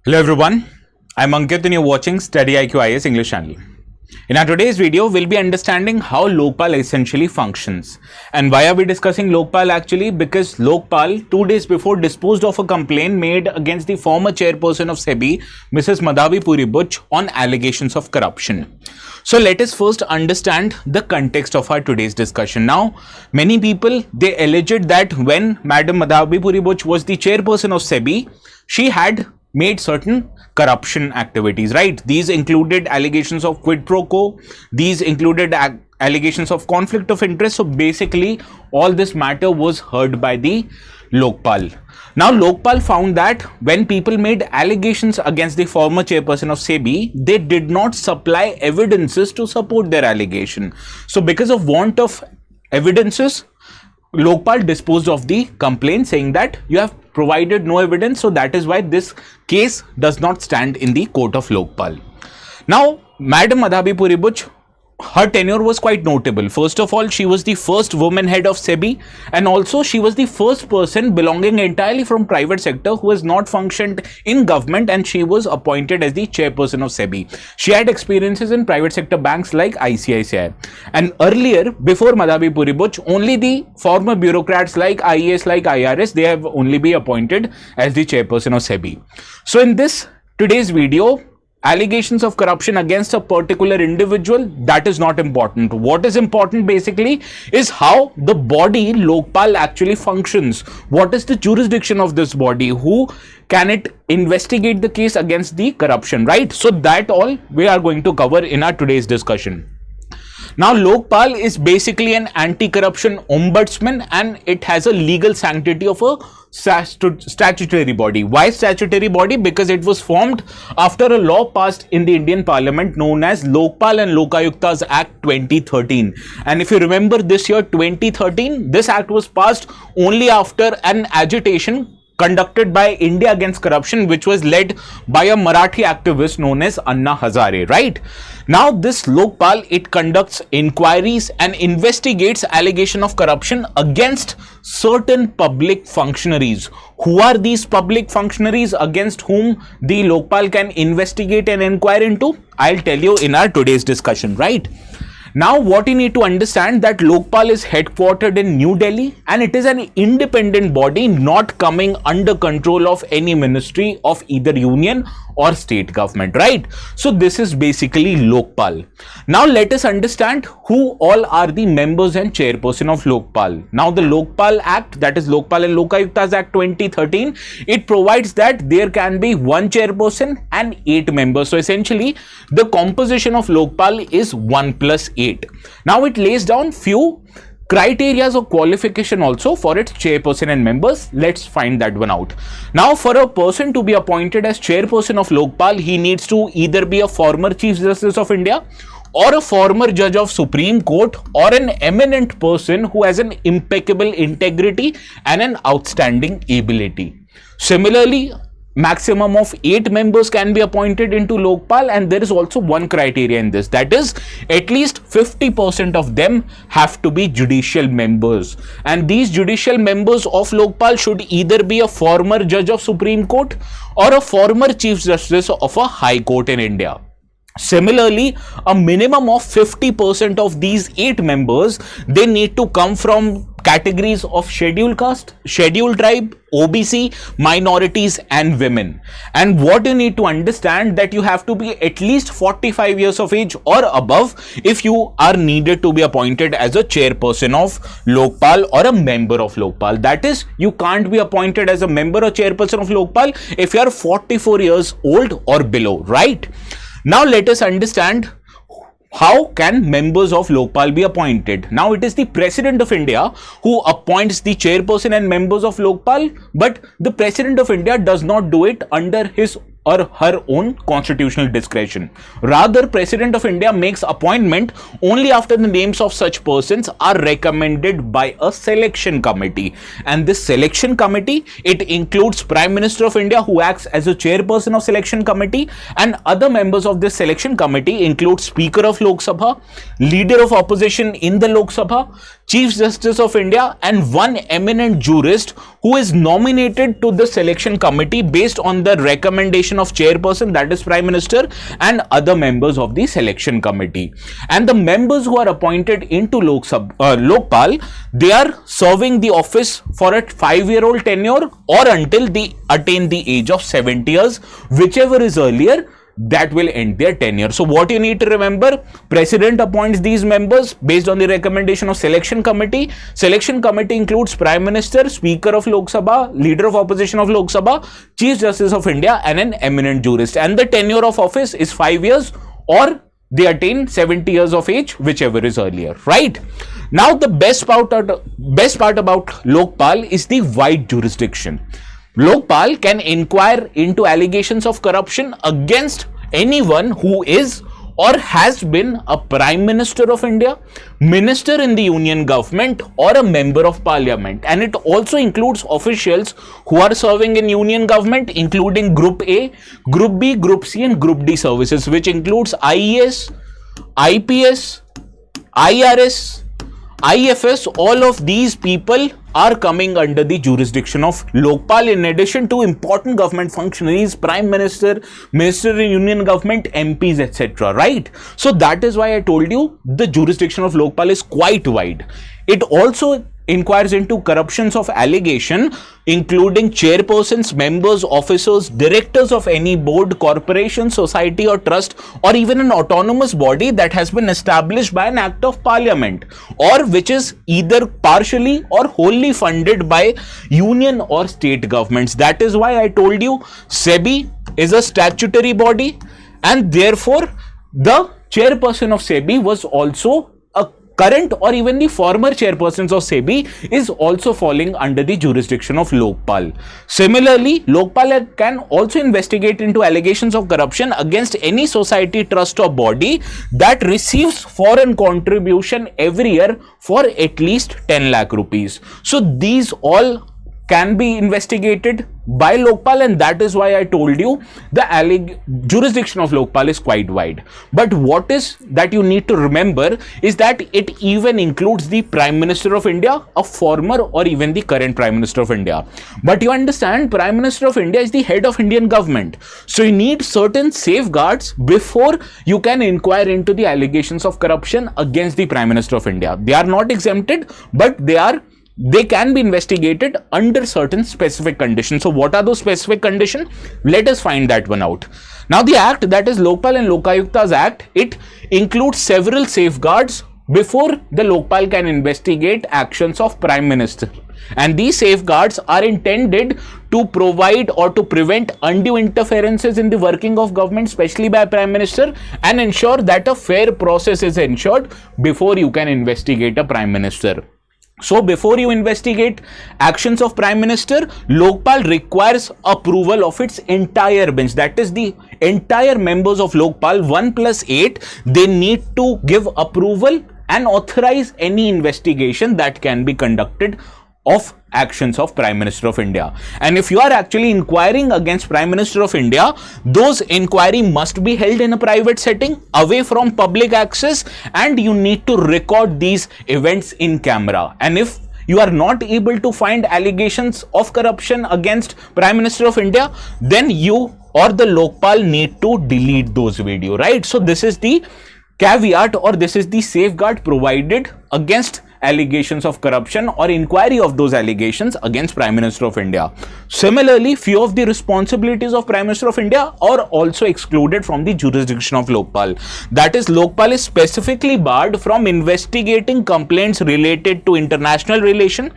Hello everyone, I'm Ankit and you're watching StudyIQ IAS English channel. In our today's video, we'll be understanding how Lokpal essentially functions. And why are we discussing Lokpal actually? Because Lokpal 2 days before disposed of a complaint made against the former chairperson of SEBI, Mrs. Madhabi Puri Buch, on allegations of corruption. So let us first understand the context of our today's discussion. Now, many people, they alleged that when Madam Madhabi Puri Buch was the chairperson of SEBI, she had made certain corruption activities, right? These included allegations of quid pro quo. These included allegations of conflict of interest. So basically, all this matter was heard by the Lokpal. Now, Lokpal found that when people made allegations against the former chairperson of SEBI, they did not supply evidences to support their allegation. So because of want of evidences, Lokpal disposed of the complaint saying that you have provided no evidence, so that is why this case does not stand in the court of Lokpal. Now, Madam Madhabi Puri Buch, her tenure was quite notable. First of all, she was the first woman head of SEBI, and also she was the first person belonging entirely from private sector who has not functioned in government, and she was appointed as the chairperson of SEBI. She had experiences in private sector banks like ICICI. And earlier, before Madhabi Puri Buch, only the former bureaucrats like IAS, like IRS, they have only been appointed as the chairperson of SEBI. So in this today's video, allegations of corruption against a particular individual, that is not important. What is important basically is how the body Lokpal actually functions. What is the jurisdiction of this body? Who can it investigate the case against the corruption, right? So that all we are going to cover in our today's discussion. Now, Lokpal is basically an anti-corruption ombudsman, and it has a legal sanctity of a statutory body. Why statutory body? Because it was formed after a law passed in the Indian Parliament known as Lokpal and Lokayuktas Act 2013. And if you remember this year 2013, this act was passed only after an agitation conducted by India Against Corruption, which was led by a Marathi activist known as Anna Hazare, right? Now, this Lokpal, it conducts inquiries and investigates allegation of corruption against certain public functionaries. Who are these public functionaries against whom the Lokpal can investigate and inquire into? I'll tell you in our today's discussion, right? Now, what you need to understand that Lokpal is headquartered in New Delhi, and it is an independent body not coming under control of any ministry of either union or state government, right? So this is basically Lokpal. Now let us understand who all are the members and chairperson of Lokpal. Now the Lokpal Act, that is Lokpal and Lokayuktas Act 2013, it provides that there can be one chairperson and 8 members. So essentially the composition of Lokpal is 1 plus 8. Now it lays down few criteria or qualification also for its chairperson and members. Let's find that one out. Now, for a person to be appointed as chairperson of Lokpal, he needs to either be a former Chief Justice of India or a former judge of Supreme Court or an eminent person who has an impeccable integrity and an outstanding ability. Similarly, maximum of 8 members can be appointed into Lokpal, and there is also one criteria in this, that is at least 50% of them have to be judicial members, and these judicial members of Lokpal should either be a former judge of Supreme Court or a former Chief Justice of a High Court in India. Similarly, a minimum of 50% of these 8 members, they need to come from categories of scheduled caste, scheduled tribe, OBC, minorities and women. And what you need to understand that you have to be at least 45 years of age or above if you are needed to be appointed as a chairperson of Lokpal or a member of Lokpal. That is, you can't be appointed as a member or chairperson of Lokpal if you are 44 years old or below, right? Now let us understand how can members of Lokpal be appointed. Now it is the President of India who appoints the chairperson and members of Lokpal, but the President of India does not do it under his or her own constitutional discretion. Rather, President of India makes appointment only after the names of such persons are recommended by a selection committee. And this selection committee, it includes Prime Minister of India, who acts as a chairperson of selection committee, and other members of this selection committee include Speaker of Lok Sabha, Leader of Opposition in the Lok Sabha, Chief Justice of India, and one eminent jurist who is nominated to the selection committee based on the recommendation nomination of chairperson, that is Prime Minister, and other members of the selection committee. And the members who are appointed into Lokpal, they are serving the office for a 5-year-old tenure or until they attain the age of 70 years, whichever is earlier, that will end their tenure. So what you need to remember, President appoints these members based on the recommendation of selection committee. Selection committee includes Prime Minister, Speaker of Lok Sabha, Leader of Opposition of Lok Sabha, Chief Justice of India, and an eminent jurist. And the tenure of office is 5 years or they attain 70 years of age, whichever is earlier, right? Now the best part about Lokpal is the wide jurisdiction. Lokpal can inquire into allegations of corruption against anyone who is or has been a Prime Minister of India, Minister in the Union Government, or a Member of Parliament. And it also includes officials who are serving in Union Government, including Group A, Group B, Group C, and Group D services, which includes IAS, IPS, IRS, IFS. All of these people are coming under the jurisdiction of Lokpal, in addition to important government functionaries, Prime Minister, Minister in Union Government, MPs, etc. Right? So that is why I told you the jurisdiction of Lokpal is quite wide. It also inquires into corruptions of allegation, including chairpersons, members, officers, directors of any board, corporation, society or trust, or even an autonomous body that has been established by an act of parliament, or which is either partially or wholly funded by union or state governments. That is why I told you SEBI is a statutory body, and therefore the chairperson of SEBI was also a current or even the former chairpersons of SEBI is also falling under the jurisdiction of Lokpal. Similarly, Lokpal can also investigate into allegations of corruption against any society, trust or body that receives foreign contribution every year for at least 10 lakh rupees. So these all can be investigated by Lokpal, and that is why I told you the jurisdiction of Lokpal is quite wide. But what is that you need to remember is that it even includes the Prime Minister of India, a former or even the current Prime Minister of India. But you understand, Prime Minister of India is the head of Indian government. So you need certain safeguards before you can inquire into the allegations of corruption against the Prime Minister of India. They are not exempted, but they can be investigated under certain specific conditions. So what are those specific conditions? Let us find that one out. Now the act, that is Lokpal and Lokayuktas Act, it includes several safeguards before the Lokpal can investigate actions of Prime Minister. And these safeguards are intended to provide or to prevent undue interferences in the working of government, especially by Prime Minister, and ensure that a fair process is ensured before you can investigate a Prime Minister. So before you investigate actions of Prime Minister, Lokpal requires approval of its entire bench. That is the entire members of Lokpal, 1+8. They need to give approval and authorize any investigation that can be conducted of actions of Prime Minister of India. And if you are actually inquiring against Prime Minister of India, those inquiry must be held in a private setting away from public access, and you need to record these events in camera. And if you are not able to find allegations of corruption against Prime Minister of India, then you or the Lokpal need to delete those videos, right? So this is the caveat, or this is the safeguard provided against allegations of corruption or inquiry of those allegations against Prime Minister of India. Similarly, few of the responsibilities of Prime Minister of India are also excluded from the jurisdiction of Lokpal. That is, Lokpal is specifically barred from investigating complaints related to international relation,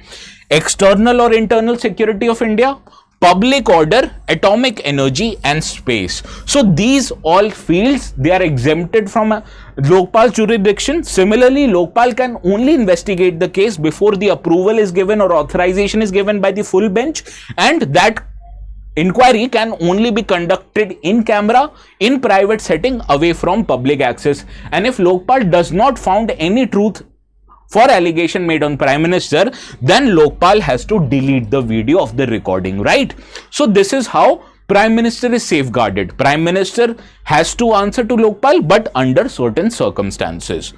external or internal security of India, public order, atomic energy and space. So these all fields, they are exempted from Lokpal's jurisdiction. Similarly, Lokpal can only investigate the case before the approval is given or authorization is given by the full bench, and that inquiry can only be conducted in camera, in private setting, away from public access. And if Lokpal does not found any truth for allegation made on Prime Minister, then Lokpal has to delete the video of the recording, right? So this is how Prime Minister is safeguarded. Prime Minister has to answer to Lokpal, but under certain circumstances.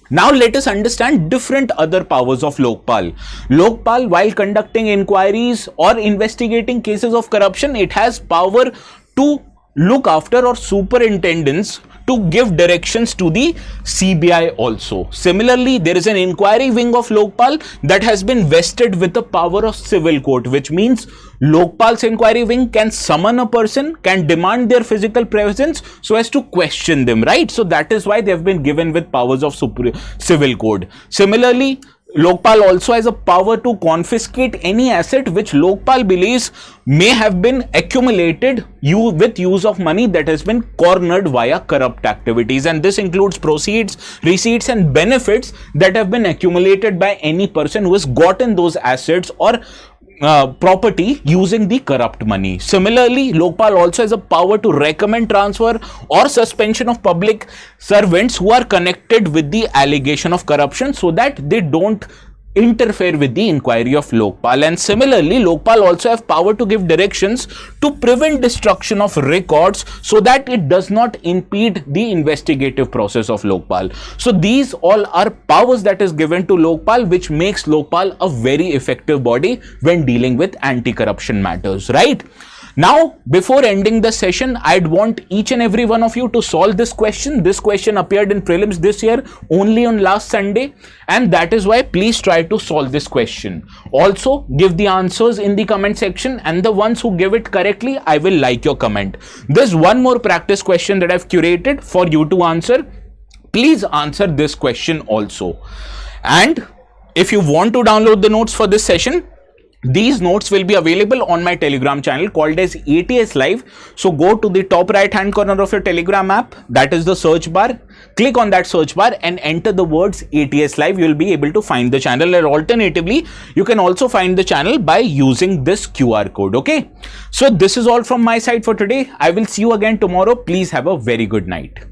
Now let us understand different other powers of Lokpal. Lokpal, while conducting inquiries or investigating cases of corruption, it has power to look after or superintendents to give directions to the CBI also. Similarly, there is an inquiry wing of Lokpal that has been vested with the power of civil court, which means Lokpal's inquiry wing can summon a person, can demand their physical presence so as to question them, right? So that is why they have been given with powers of civil code. Similarly, Lokpal also has a power to confiscate any asset which Lokpal believes may have been accumulated with use of money that has been cornered via corrupt activities, and this includes proceeds, receipts and benefits that have been accumulated by any person who has gotten those assets or property using the corrupt money. Similarly, Lokpal also has a power to recommend transfer or suspension of public servants who are connected with the allegation of corruption so that they don't interfere with the inquiry of Lokpal. And similarly, Lokpal also have power to give directions to prevent destruction of records so that it does not impede the investigative process of Lokpal. So these all are powers that is given to Lokpal, which makes Lokpal a very effective body when dealing with anti-corruption matters, right? Now, before ending the session, I'd want each and every one of you to solve this question. This question appeared in prelims this year only on last Sunday, and that is why please try to solve this question. Also, give the answers in the comment section, and the ones who give it correctly, I will like your comment. There's one more practice question that I've curated for you to answer. Please answer this question also. And if you want to download the notes for this session, these notes will be available on my Telegram channel called as ATS Live. So go to the top right hand corner of your Telegram app, that is the search bar. Click on that search bar and enter the words ATS Live. You will be able to find the channel, and alternatively, you can also find the channel by using this QR code. Okay. So this is all from my side for today. I will see you again tomorrow. Please have a very good night.